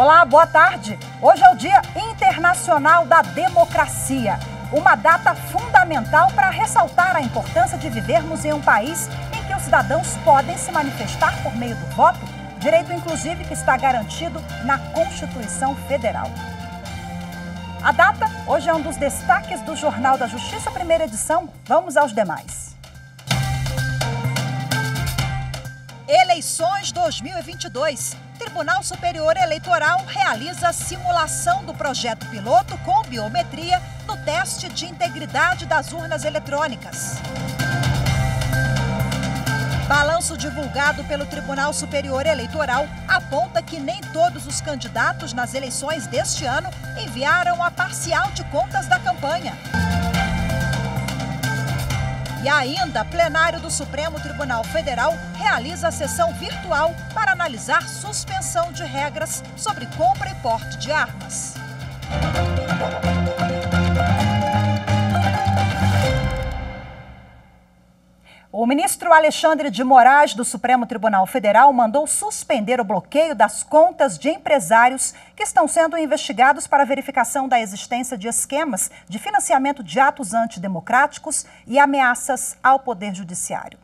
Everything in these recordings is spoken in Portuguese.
Olá, boa tarde. Hoje é o Dia Internacional da Democracia, uma data fundamental para ressaltar a importância de vivermos em um país em que os cidadãos podem se manifestar por meio do voto, direito inclusive que está garantido na Constituição Federal. A data hoje é um dos destaques do Jornal da Justiça, primeira edição. Vamos aos demais. Eleições 2022. Tribunal Superior Eleitoral realiza simulação do projeto piloto com biometria no teste de integridade das urnas eletrônicas. Balanço divulgado pelo Tribunal Superior Eleitoral aponta que nem todos os candidatos nas eleições deste ano enviaram a parcial de contas da campanha. E ainda, plenário do Supremo Tribunal Federal realiza sessão virtual para analisar suspensão de regras sobre compra e porte de armas. O ministro Alexandre de Moraes, do Supremo Tribunal Federal, mandou suspender o bloqueio das contas de empresários que estão sendo investigados para verificação da existência de esquemas de financiamento de atos antidemocráticos e ameaças ao Poder Judiciário.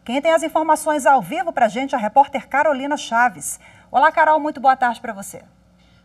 Quem tem as informações ao vivo para a gente é a repórter Carolina Chaves. Olá, Carol, muito boa tarde para você.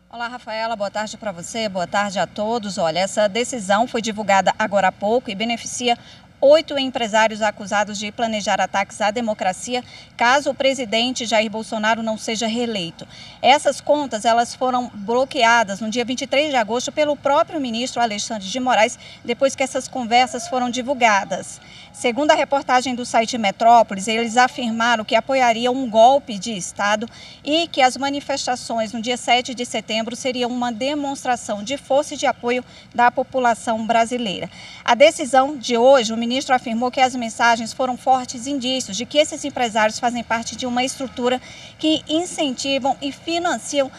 Olá, Rafaela, boa tarde para você, boa tarde a todos. Olha, essa decisão foi divulgada agora há pouco e beneficia 8 empresários acusados de planejar ataques à democracia caso o presidente Jair Bolsonaro não seja reeleito. Essas contas elas foram bloqueadas no dia 23 de agosto pelo próprio ministro Alexandre de Moraes, depois que essas conversas foram divulgadas. Segundo a reportagem do site Metrópolis, eles afirmaram que apoiariam um golpe de Estado e que as manifestações no dia 7 de setembro seriam uma demonstração de força e de apoio da população brasileira. A decisão de hoje, o ministro afirmou que as mensagens foram fortes indícios de que esses empresários fazem parte de uma estrutura que incentivam e financiam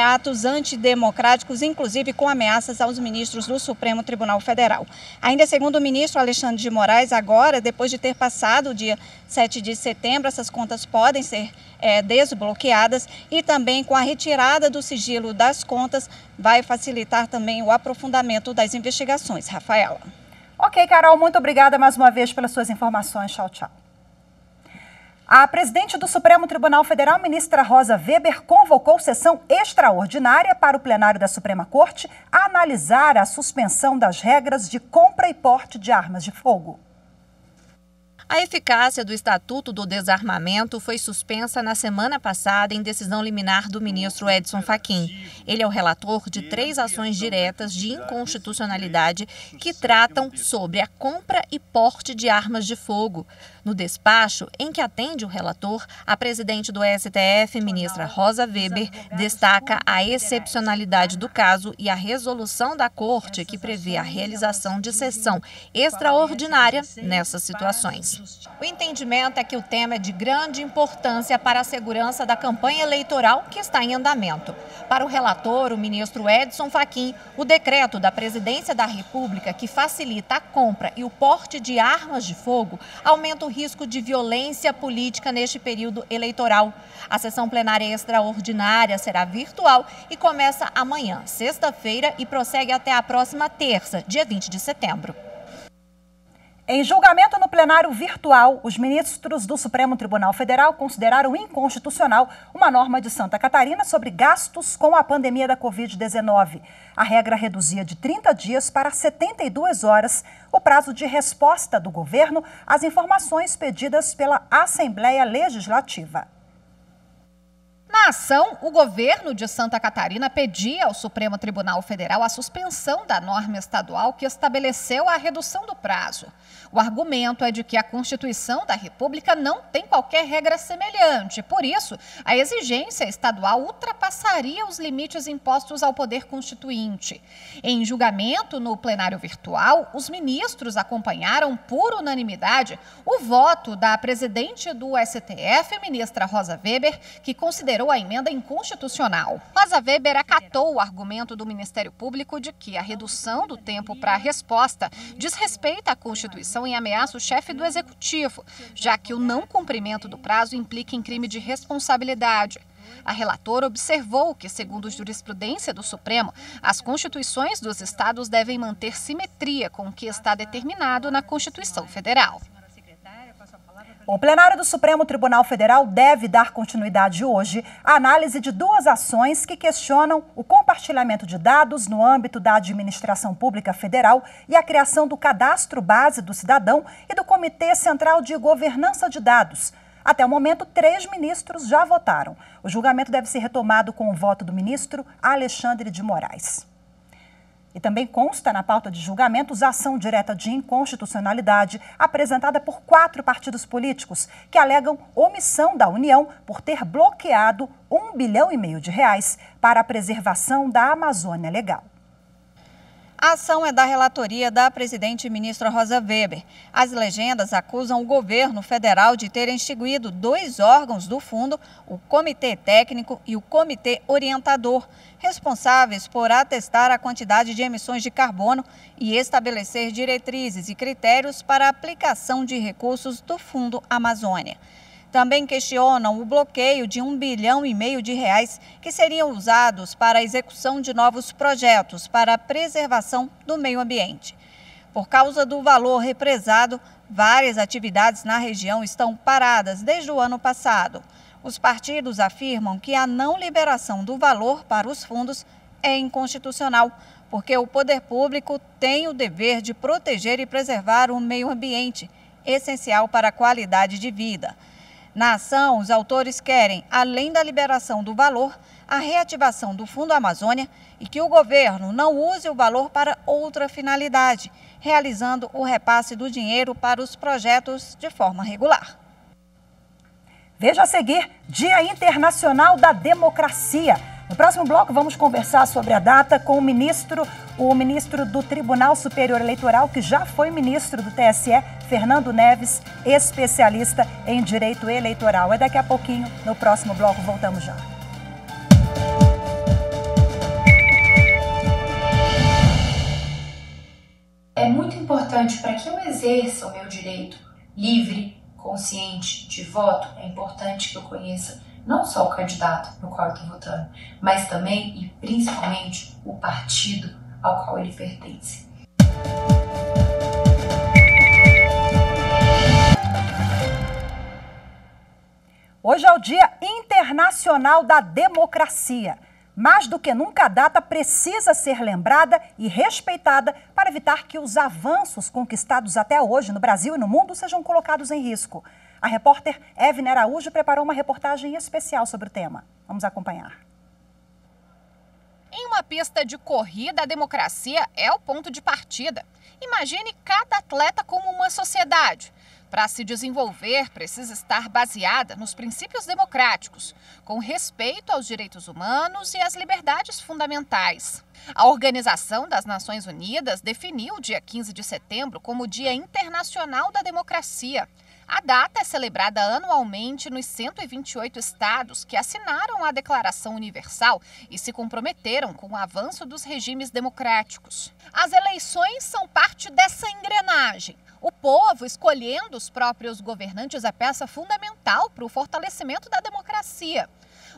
atos antidemocráticos, inclusive com ameaças aos ministros do Supremo Tribunal Federal. Ainda segundo o ministro Alexandre de Moraes, agora, depois de ter passado o dia 7 de setembro, essas contas podem ser desbloqueadas e também com a retirada do sigilo das contas vai facilitar também o aprofundamento das investigações. Rafaela. Ok, Carol, muito obrigada mais uma vez pelas suas informações. Tchau, tchau. A presidente do Supremo Tribunal Federal, ministra Rosa Weber, convocou sessão extraordinária para o plenário da Suprema Corte analisar a suspensão das regras de compra e porte de armas de fogo. A eficácia do Estatuto do Desarmamento foi suspensa na semana passada em decisão liminar do ministro Edson Fachin. Ele é o relator de 3 ações diretas de inconstitucionalidade que tratam sobre a compra e porte de armas de fogo. No despacho, em que atende o relator, a presidente do STF, ministra Rosa Weber, destaca a excepcionalidade do caso e a resolução da Corte que prevê a realização de sessão extraordinária nessas situações. O entendimento é que o tema é de grande importância para a segurança da campanha eleitoral que está em andamento. Para o relator, o ministro Edson Fachin, o decreto da Presidência da República que facilita a compra e o porte de armas de fogo aumenta o risco de violência política neste período eleitoral. A sessão plenária extraordinária será virtual e começa amanhã, sexta-feira, e prossegue até a próxima terça, dia 20 de setembro. Em julgamento no plenário virtual, os ministros do Supremo Tribunal Federal consideraram inconstitucional uma norma de Santa Catarina sobre gastos com a pandemia da Covid-19. A regra reduzia de 30 dias para 72 horas o prazo de resposta do governo às informações pedidas pela Assembleia Legislativa. Na ação, o governo de Santa Catarina pedia ao Supremo Tribunal Federal a suspensão da norma estadual que estabeleceu a redução do prazo. O argumento é de que a Constituição da República não tem qualquer regra semelhante. Por isso, a exigência estadual ultrapassaria os limites impostos ao Poder Constituinte. Em julgamento no plenário virtual, os ministros acompanharam por unanimidade o voto da presidente do STF, ministra Rosa Weber, que considerou a emenda inconstitucional. Rosa Weber acatou o argumento do Ministério Público de que a redução do tempo para a resposta desrespeita a Constituição e ameaça o chefe do Executivo, já que o não cumprimento do prazo implica em crime de responsabilidade. A relatora observou que, segundo jurisprudência do Supremo, as constituições dos estados devem manter simetria com o que está determinado na Constituição Federal. O plenário do Supremo Tribunal Federal deve dar continuidade hoje à análise de duas ações que questionam o compartilhamento de dados no âmbito da administração pública federal e a criação do Cadastro Base do Cidadão e do Comitê Central de Governança de Dados. Até o momento, 3 ministros já votaram. O julgamento deve ser retomado com o voto do ministro Alexandre de Moraes. E também consta na pauta de julgamentos a ação direta de inconstitucionalidade apresentada por 4 partidos políticos que alegam omissão da União por ter bloqueado R$1,5 bilhão para a preservação da Amazônia Legal. A ação é da relatoria da presidente ministra Rosa Weber. As legendas acusam o governo federal de ter extinguido 2 órgãos do fundo, o Comitê Técnico e o Comitê Orientador, responsáveis por atestar a quantidade de emissões de carbono e estabelecer diretrizes e critérios para a aplicação de recursos do Fundo Amazônia. Também questionam o bloqueio de R$1,5 bilhão que seriam usados para a execução de novos projetos para a preservação do meio ambiente. Por causa do valor represado, várias atividades na região estão paradas desde o ano passado. Os partidos afirmam que a não liberação do valor para os fundos é inconstitucional, porque o poder público tem o dever de proteger e preservar o meio ambiente, essencial para a qualidade de vida. Na ação, os autores querem, além da liberação do valor, a reativação do Fundo Amazônia e que o governo não use o valor para outra finalidade, realizando o repasse do dinheiro para os projetos de forma regular. Veja a seguir, Dia Internacional da Democracia. No próximo bloco, vamos conversar sobre a data com o ministro do Tribunal Superior Eleitoral, que já foi ministro do TSE, Fernando Neves, especialista em direito eleitoral. É daqui a pouquinho, no próximo bloco, voltamos já. É muito importante para que eu exerça o meu direito livre, consciente de voto, é importante que eu conheça não só o candidato no qual eu estou votando, mas também e principalmente o partido ao qual ele pertence. Hoje é o Dia Internacional da Democracia. Mais do que nunca, a data precisa ser lembrada e respeitada para evitar que os avanços conquistados até hoje no Brasil e no mundo sejam colocados em risco. A repórter Evne Araújo preparou uma reportagem especial sobre o tema. Vamos acompanhar. Em uma pista de corrida, a democracia é o ponto de partida. Imagine cada atleta como uma sociedade. Para se desenvolver, precisa estar baseada nos princípios democráticos, com respeito aos direitos humanos e às liberdades fundamentais. A Organização das Nações Unidas definiu o dia 15 de setembro como o Dia Internacional da Democracia. A data é celebrada anualmente nos 128 estados que assinaram a Declaração Universal e se comprometeram com o avanço dos regimes democráticos. As eleições são parte dessa engrenagem. O povo escolhendo os próprios governantes é peça fundamental para o fortalecimento da democracia.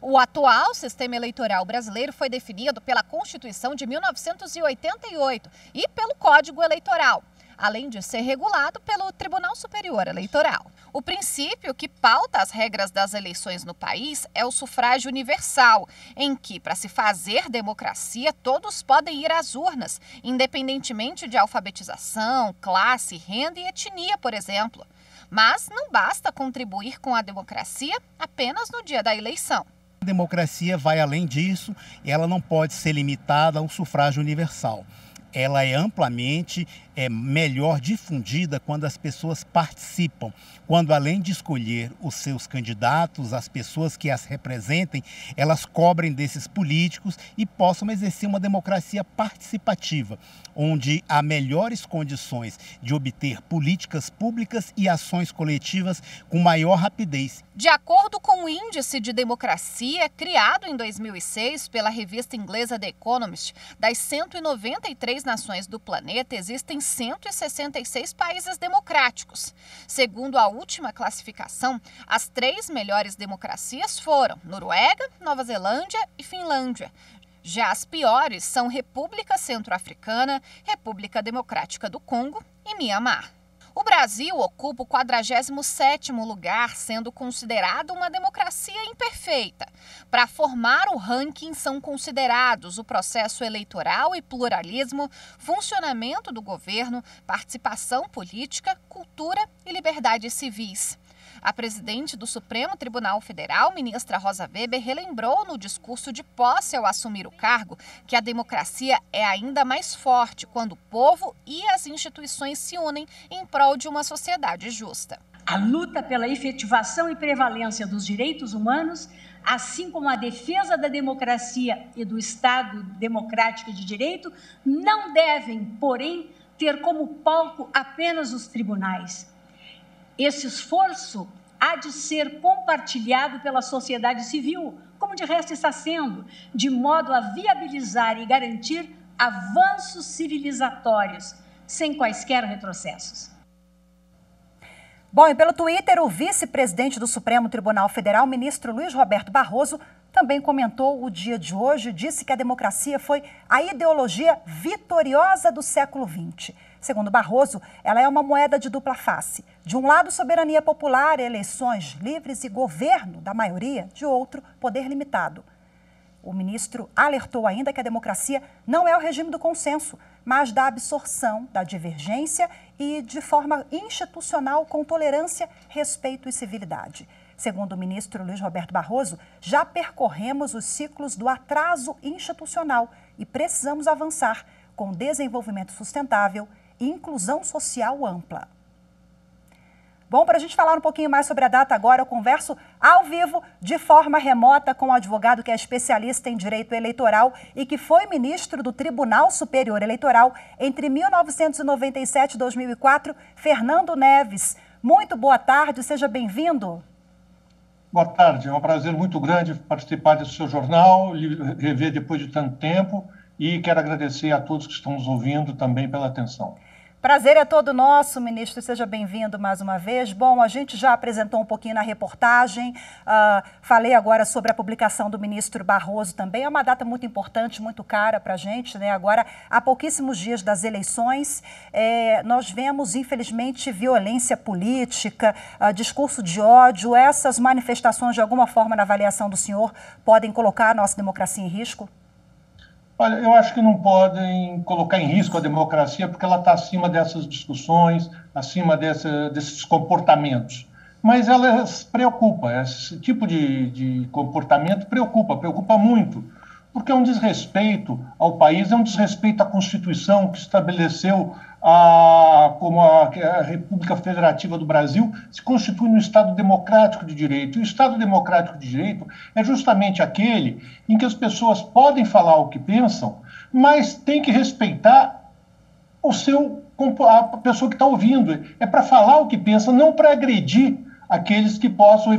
O atual sistema eleitoral brasileiro foi definido pela Constituição de 1988 e pelo Código Eleitoral, além de ser regulado pelo Tribunal Superior Eleitoral. O princípio que pauta as regras das eleições no país é o sufrágio universal, em que, para se fazer democracia, todos podem ir às urnas, independentemente de alfabetização, classe, renda e etnia, por exemplo. Mas não basta contribuir com a democracia apenas no dia da eleição. A democracia vai além disso, ela não pode ser limitada ao sufrágio universal. Ela é amplamente melhor difundida quando as pessoas participam, quando além de escolher os seus candidatos, as pessoas que as representem, elas cobrem desses políticos e possam exercer uma democracia participativa, onde há melhores condições de obter políticas públicas e ações coletivas com maior rapidez. De acordo com o Índice de Democracia, criado em 2006 pela revista inglesa The Economist, das 193 106 nações do planeta, existem 166 países democráticos. Segundo a última classificação, as 3 melhores democracias foram Noruega, Nova Zelândia e Finlândia. Já as piores são República Centro-Africana, República Democrática do Congo e Mianmar. O Brasil ocupa o 47º lugar, sendo considerado uma democracia imperfeita. Para formar o ranking são considerados o processo eleitoral e pluralismo, funcionamento do governo, participação política, cultura e liberdades civis. A presidente do Supremo Tribunal Federal, ministra Rosa Weber, relembrou no discurso de posse ao assumir o cargo que a democracia é ainda mais forte quando o povo e as instituições se unem em prol de uma sociedade justa. A luta pela efetivação e prevalência dos direitos humanos, assim como a defesa da democracia e do Estado democrático de direito, não devem, porém, ter como palco apenas os tribunais. Esse esforço há de ser compartilhado pela sociedade civil, como de resto está sendo, de modo a viabilizar e garantir avanços civilizatórios, sem quaisquer retrocessos. Bom, e pelo Twitter, o vice-presidente do Supremo Tribunal Federal, ministro Luiz Roberto Barroso, também comentou o dia de hoje, disse que a democracia foi a ideologia vitoriosa do século XX. Segundo Barroso, ela é uma moeda de dupla face. De um lado, soberania popular, eleições livres e governo da maioria, de outro, poder limitado. O ministro alertou ainda que a democracia não é o regime do consenso, mas da absorção, da divergência e de forma institucional com tolerância, respeito e civilidade. Segundo o ministro Luiz Roberto Barroso, já percorremos os ciclos do atraso institucional e precisamos avançar com desenvolvimento sustentável e inclusão social ampla. Bom, para a gente falar um pouquinho mais sobre a data agora, eu converso ao vivo, de forma remota, com um advogado que é especialista em direito eleitoral e que foi ministro do Tribunal Superior Eleitoral entre 1997 e 2004, Fernando Neves. Muito boa tarde, seja bem-vindo. Boa tarde, é um prazer muito grande participar desse seu jornal, rever depois de tanto tempo, e quero agradecer a todos que estão nos ouvindo também pela atenção. Prazer é todo nosso, ministro, seja bem-vindo mais uma vez. Bom, a gente já apresentou um pouquinho na reportagem, falei agora sobre a publicação do ministro Barroso também, é uma data muito importante, muito cara para a gente, né? Agora, há pouquíssimos dias das eleições, nós vemos, infelizmente, violência política, discurso de ódio, essas manifestações, de alguma forma, na avaliação do senhor, podem colocar a nossa democracia em risco? Olha, eu acho que não podem colocar em risco a democracia porque ela está acima dessas discussões, acima desses comportamentos. Mas elas preocupam, esse tipo de comportamento preocupa muito, porque é um desrespeito ao país, é um desrespeito à Constituição que estabeleceu como a República Federativa do Brasil se constitui no Estado Democrático de Direito. E o Estado Democrático de Direito é justamente aquele em que as pessoas podem falar o que pensam, mas tem que respeitar a pessoa que está ouvindo. É para falar o que pensa, não para agredir aqueles que possam,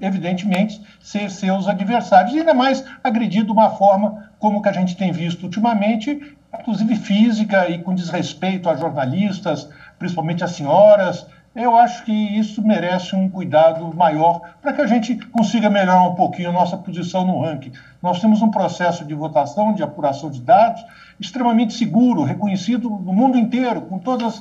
evidentemente, ser seus adversários. E ainda mais agredir de uma forma como que a gente tem visto ultimamente, inclusive física e com desrespeito a jornalistas, principalmente as senhoras. Eu acho que isso merece um cuidado maior para que a gente consiga melhorar um pouquinho a nossa posição no ranking. Nós temos um processo de votação, de apuração de dados, extremamente seguro, reconhecido no mundo inteiro, com todos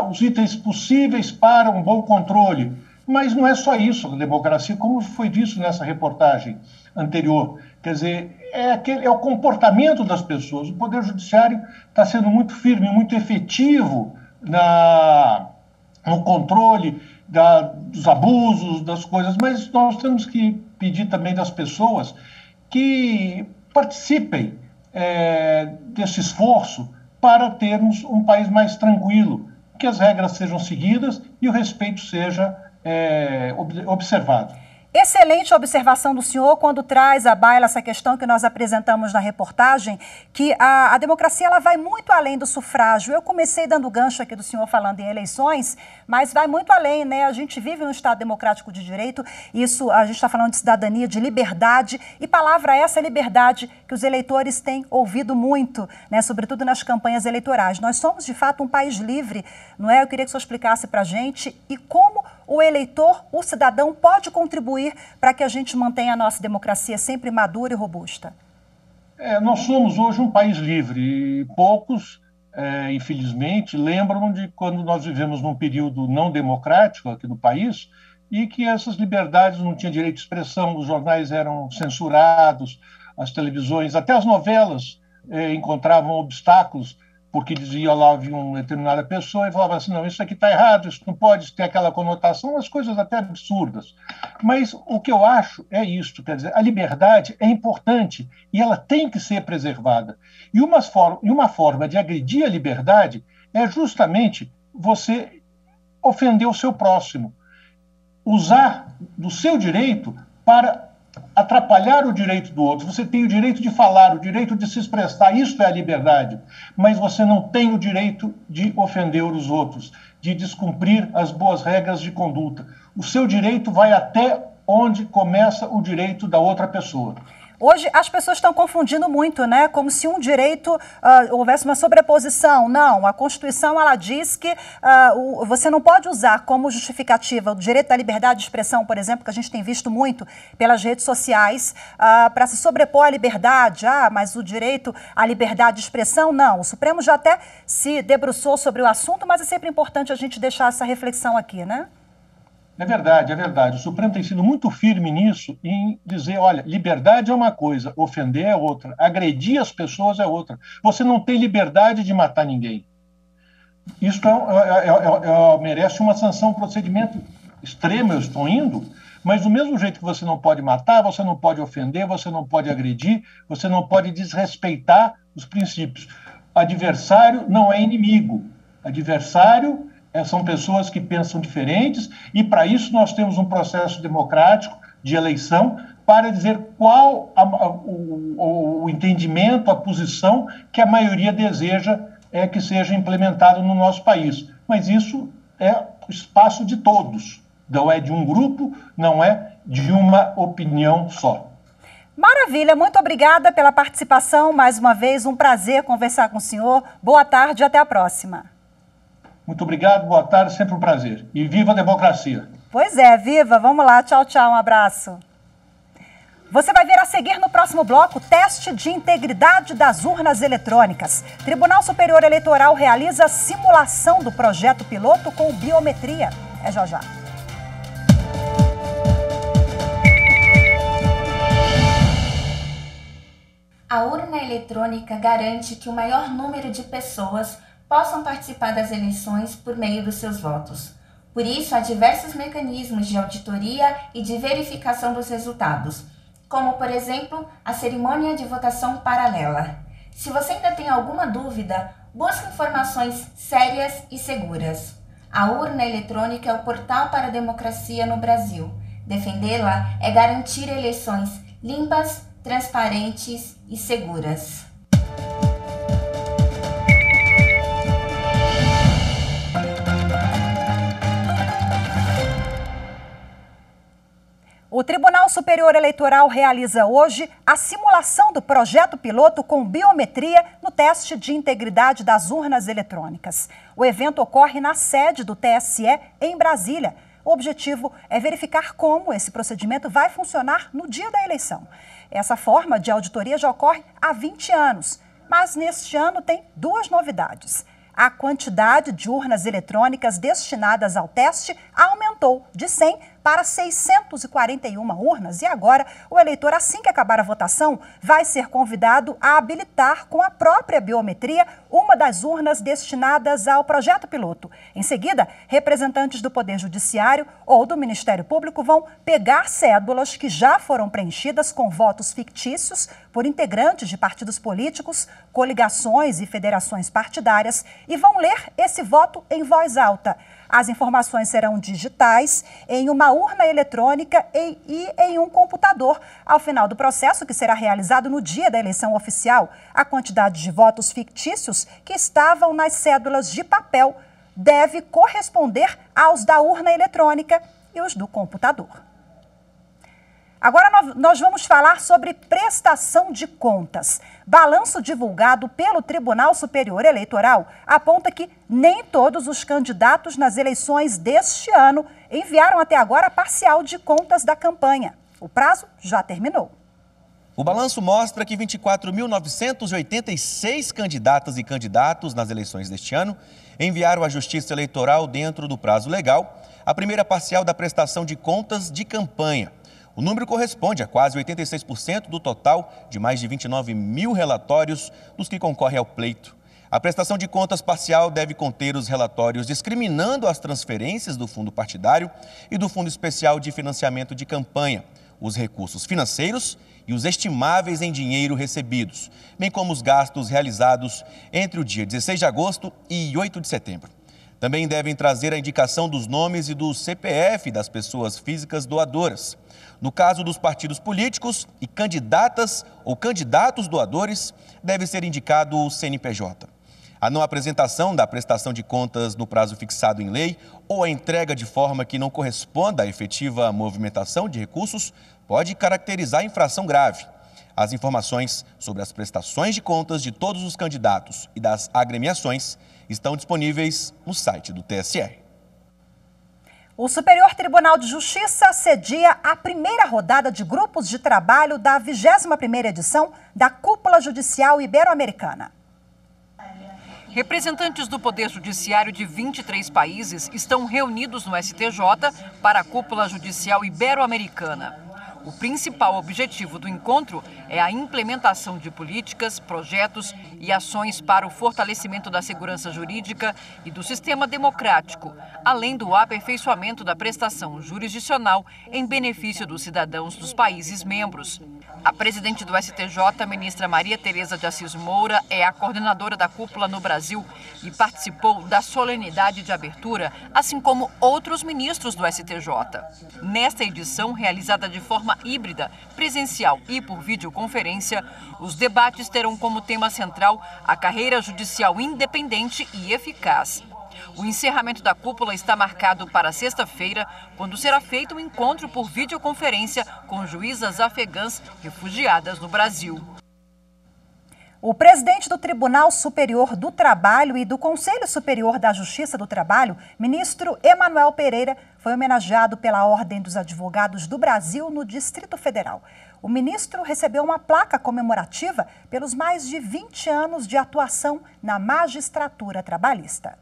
os itens possíveis para um bom controle. Mas não é só isso a democracia, como foi visto nessa reportagem anterior. Quer dizer, é o comportamento das pessoas. O Poder Judiciário está sendo muito firme, muito efetivo no controle dos abusos, das coisas, mas nós temos que pedir também das pessoas que participem desse esforço para termos um país mais tranquilo, que as regras sejam seguidas e o respeito seja observado. Excelente observação do senhor quando traz à baila essa questão que nós apresentamos na reportagem, que a democracia ela vai muito além do sufrágio. Eu comecei dando gancho aqui do senhor falando em eleições, mas vai muito além, né? A gente vive num Estado democrático de direito, isso a gente está falando de cidadania, de liberdade, e palavra essa liberdade que os eleitores têm ouvido muito, né? Sobretudo nas campanhas eleitorais. Nós somos, de fato, um país livre, não é? Eu queria que o senhor explicasse para a gente e como o eleitor, o cidadão, pode contribuir para que a gente mantenha a nossa democracia sempre madura e robusta? Nós somos hoje um país livre e poucos, infelizmente, lembram de quando nós vivemos num período não democrático aqui no país e que essas liberdades não tinham direito de expressão, os jornais eram censurados, as televisões, até as novelas encontravam obstáculos, porque dizia lá, havia uma determinada pessoa e falava assim, não, isso aqui está errado, isso não pode ter aquela conotação, as coisas até absurdas. Mas o que eu acho é isto, quer dizer, a liberdade é importante e ela tem que ser preservada. E uma forma de agredir a liberdade é justamente você ofender o seu próximo, usar do seu direito para atrapalhar o direito do outro. Você tem o direito de falar, o direito de se expressar, isso é a liberdade, mas você não tem o direito de ofender os outros, de descumprir as boas regras de conduta. O seu direito vai até onde começa o direito da outra pessoa. Hoje as pessoas estão confundindo muito, né? Como se um direito houvesse uma sobreposição. Não, a Constituição ela diz que você não pode usar como justificativa o direito da liberdade de expressão, por exemplo, que a gente tem visto muito pelas redes sociais, para se sobrepor à liberdade. Mas o direito à liberdade de expressão, não. O Supremo já até se debruçou sobre o assunto, mas é sempre importante a gente deixar essa reflexão aqui, né? É verdade, é verdade. O Supremo tem sido muito firme nisso, em dizer, olha, liberdade é uma coisa, ofender é outra, agredir as pessoas é outra. Você não tem liberdade de matar ninguém. Isso merece uma sanção, um procedimento extremo, eu estou indo, mas do mesmo jeito que você não pode matar, você não pode ofender, você não pode agredir, você não pode desrespeitar os princípios. Adversário não é inimigo. Adversário são pessoas que pensam diferentes e, para isso, nós temos um processo democrático de eleição para dizer qual o entendimento, a posição que a maioria deseja que seja implementado no nosso país. Mas isso é o espaço de todos, não é de um grupo, não é de uma opinião só. Maravilha, muito obrigada pela participação. Mais uma vez, um prazer conversar com o senhor. Boa tarde e até a próxima. Muito obrigado, boa tarde, sempre um prazer. E viva a democracia! Pois é, viva! Vamos lá, tchau, tchau, um abraço. Você vai ver a seguir no próximo bloco teste de integridade das urnas eletrônicas. Tribunal Superior Eleitoral realiza simulação do projeto piloto com biometria. É já já. A urna eletrônica garante que o maior número de pessoas possam participar das eleições por meio dos seus votos. Por isso, há diversos mecanismos de auditoria e de verificação dos resultados, como, por exemplo, a cerimônia de votação paralela. Se você ainda tem alguma dúvida, busque informações sérias e seguras. A urna eletrônica é o portal para a democracia no Brasil. Defendê-la é garantir eleições limpas, transparentes e seguras. O Tribunal Superior Eleitoral realiza hoje a simulação do projeto piloto com biometria no teste de integridade das urnas eletrônicas. O evento ocorre na sede do TSE em Brasília. O objetivo é verificar como esse procedimento vai funcionar no dia da eleição. Essa forma de auditoria já ocorre há 20 anos, mas neste ano tem duas novidades. A quantidade de urnas eletrônicas destinadas ao teste aumentou de 100 para 641 urnas. E agora, o eleitor, assim que acabar a votação, vai ser convidado a habilitar com a própria biometria uma das urnas destinadas ao projeto piloto. Em seguida, representantes do Poder Judiciário ou do Ministério Público vão pegar cédulas que já foram preenchidas com votos fictícios por integrantes de partidos políticos, coligações e federações partidárias e vão ler esse voto em voz alta. As informações serão digitais em uma urna eletrônica e em um computador. Ao final do processo, que será realizado no dia da eleição oficial, a quantidade de votos fictícios que estavam nas cédulas de papel deve corresponder aos da urna eletrônica e os do computador. Agora nós vamos falar sobre prestação de contas. Balanço divulgado pelo Tribunal Superior Eleitoral aponta que nem todos os candidatos nas eleições deste ano enviaram até agora a parcial de contas da campanha. O prazo já terminou. O balanço mostra que 24.986 candidatas e candidatos nas eleições deste ano enviaram à Justiça Eleitoral, dentro do prazo legal, a primeira parcial da prestação de contas de campanha. O número corresponde a quase 86% do total de mais de 29 mil relatórios dos que concorrem ao pleito. A prestação de contas parcial deve conter os relatórios discriminando as transferências do fundo partidário e do Fundo Especial de Financiamento de Campanha, os recursos financeiros e os estimáveis em dinheiro recebidos, bem como os gastos realizados entre o dia 16 de agosto e 8 de setembro. Também devem trazer a indicação dos nomes e do CPF das pessoas físicas doadoras. No caso dos partidos políticos e candidatas ou candidatos doadores, deve ser indicado o CNPJ. A não apresentação da prestação de contas no prazo fixado em lei ou a entrega de forma que não corresponda à efetiva movimentação de recursos pode caracterizar infração grave. As informações sobre as prestações de contas de todos os candidatos e das agremiações estão disponíveis no site do TSE. O Superior Tribunal de Justiça cedia a primeira rodada de grupos de trabalho da 21ª edição da Cúpula Judicial Ibero-Americana. Representantes do Poder Judiciário de 23 países estão reunidos no STJ para a Cúpula Judicial Ibero-Americana. O principal objetivo do encontro é a implementação de políticas, projetos e ações para o fortalecimento da segurança jurídica e do sistema democrático, além do aperfeiçoamento da prestação jurisdicional em benefício dos cidadãos dos países membros. A presidente do STJ, ministra Maria Tereza de Assis Moura, é a coordenadora da cúpula no Brasil e participou da solenidade de abertura, assim como outros ministros do STJ. Nesta edição, realizada de forma híbrida, presencial e por videoconferência, os debates terão como tema central a carreira judicial independente e eficaz. O encerramento da cúpula está marcado para sexta-feira, quando será feito um encontro por videoconferência com juízas afegãs refugiadas no Brasil. O presidente do Tribunal Superior do Trabalho e do Conselho Superior da Justiça do Trabalho, ministro Emanuel Pereira, foi homenageado pela Ordem dos Advogados do Brasil no Distrito Federal. O ministro recebeu uma placa comemorativa pelos mais de 20 anos de atuação na magistratura trabalhista.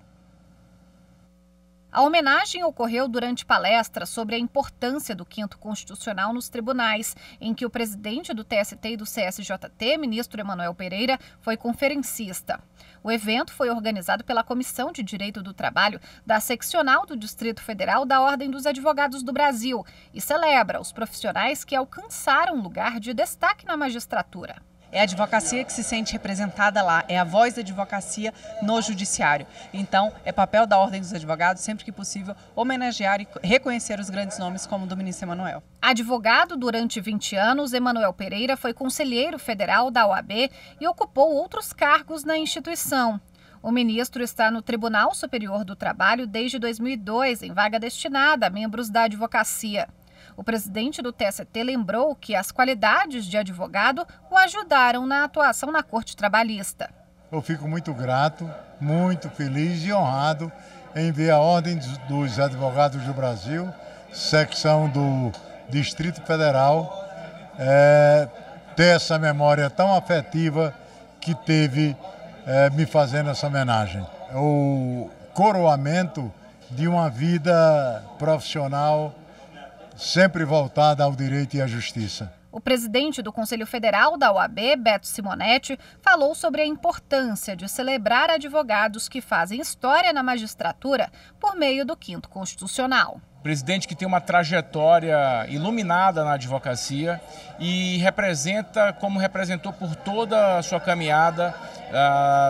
A homenagem ocorreu durante palestra sobre a importância do 5º Constitucional nos tribunais, em que o presidente do TST e do CSJT, ministro Emanuel Pereira, foi conferencista. O evento foi organizado pela Comissão de Direito do Trabalho da Seccional do Distrito Federal da Ordem dos Advogados do Brasil e celebra os profissionais que alcançaram lugar de destaque na magistratura. É a advocacia que se sente representada lá, é a voz da advocacia no judiciário. Então, é papel da Ordem dos Advogados, sempre que possível, homenagear e reconhecer os grandes nomes como o do ministro Emanuel. Advogado durante 20 anos, Emanuel Pereira foi conselheiro federal da OAB e ocupou outros cargos na instituição. O ministro está no Tribunal Superior do Trabalho desde 2002, em vaga destinada a membros da advocacia. O presidente do TST lembrou que as qualidades de advogado o ajudaram na atuação na Corte Trabalhista. Eu fico muito grato, muito feliz e honrado em ver a Ordem dos Advogados do Brasil, secção do Distrito Federal, ter essa memória tão afetiva que teve me fazendo essa homenagem. O coroamento de uma vida profissional sempre voltada ao direito e à justiça. O presidente do Conselho Federal da OAB, Beto Simonetti, falou sobre a importância de celebrar advogados que fazem história na magistratura por meio do 5º Constitucional. Presidente que tem uma trajetória iluminada na advocacia e representa, como representou por toda a sua caminhada,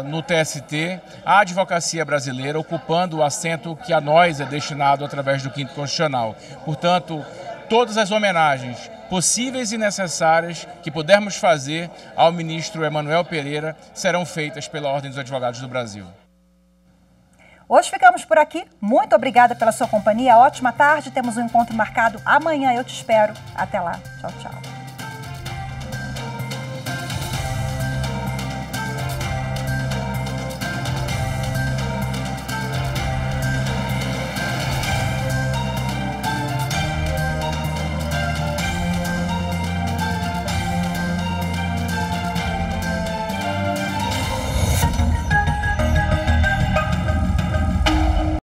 no TST, a advocacia brasileira ocupando o assento que a nós é destinado através do 5º Constitucional. Portanto, todas as homenagens possíveis e necessárias que pudermos fazer ao ministro Emanuel Pereira serão feitas pela Ordem dos Advogados do Brasil. Hoje ficamos por aqui. Muito obrigada pela sua companhia. Ótima tarde. Temos um encontro marcado amanhã. Eu te espero. Até lá. Tchau, tchau.